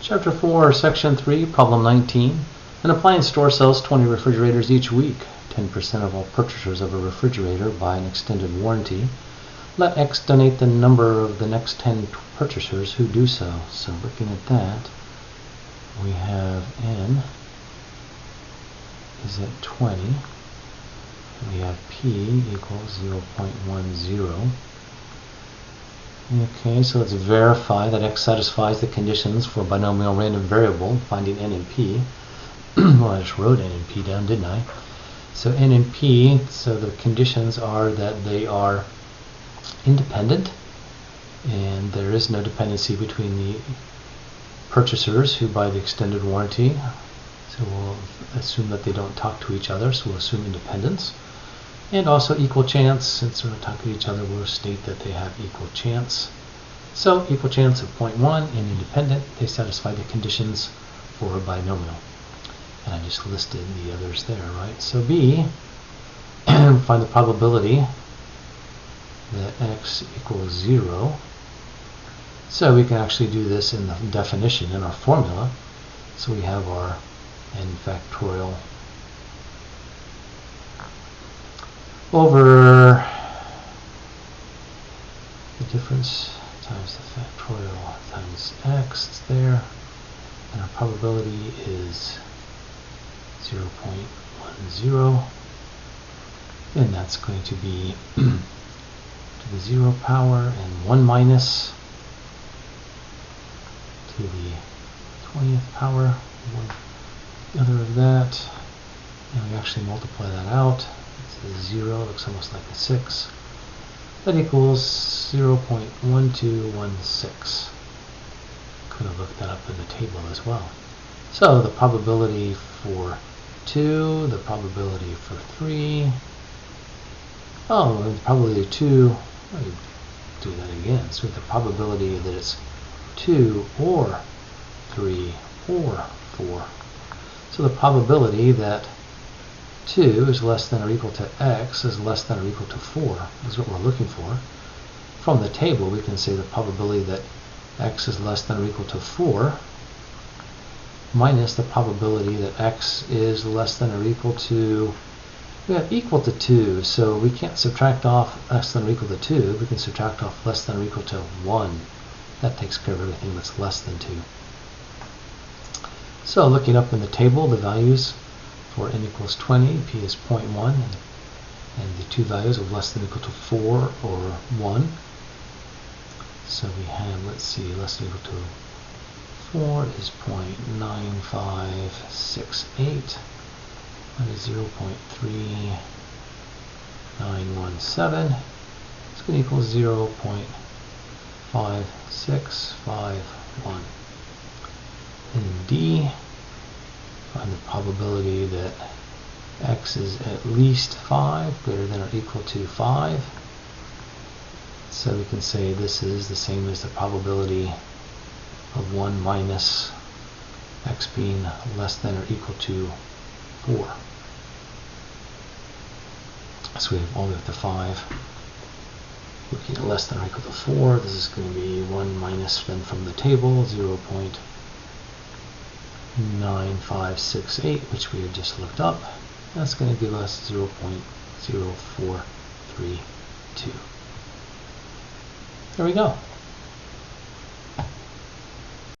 Chapter 4, Section 3, Problem 19. An appliance store sells 20 refrigerators each week. 10% of all purchasers of a refrigerator buy an extended warranty. Let X donate the number of the next 10 purchasers who do so. So looking at that, we have N is at 20. We have P equals 0.10. Okay, so let's verify that X satisfies the conditions for binomial random variable, finding N and P. Well, I just wrote N and P down, didn't I? So N and P, so the conditions are that they are independent, and there is no dependency between the purchasers who buy the extended warranty. So we'll assume that they don't talk to each other, so we'll assume independence. And also equal chance, since they're not talking to each other, we'll state that they have equal chance. So equal chance of 0.1 and independent, they satisfy the conditions for a binomial. And I just listed the others there, right? So B, find the probability that X equals 0. So we can actually do this in the definition, in our formula. So we have our n factorial over the difference times the factorial times x, it's there, and our probability is 0.10, and that's going to be to the 0 power and 1 minus to the 20th power, 1 other of that, and we actually multiply that out. It's a 0, looks almost like a 6. That equals 0.1216. Could have looked that up in the table as well. So the probability for 2, the probability for 3. Oh, the probability of 2, let me do that again. So the probability that it's 2 or 3 or 4. So the probability that 2 is less than or equal to x is less than or equal to 4 is what we're looking for. From the table, we can say the probability that x is less than or equal to 4 minus the probability that x is less than or equal to, we have equal to 2, so we can't subtract off less than or equal to 2. We can subtract off less than or equal to 1. That takes care of everything that's less than 2. So looking up in the table, the values for n equals 20, p is 0.1, and the two values of less than or equal to 4 or 1. So we have, let's see, less than or equal to 4 is 0.9568. That is 0.3917. It's going to equal 0.5651. And D, find the probability that x is at least 5, greater than or equal to 5. So we can say this is the same as the probability of 1 minus x being less than or equal to 4. So we have all the way up to 5. Looking at less than or equal to 4, this is going to be 1 minus then from the table, 0.9568, which we had just looked up. That's going to give us 0.0432. There we go.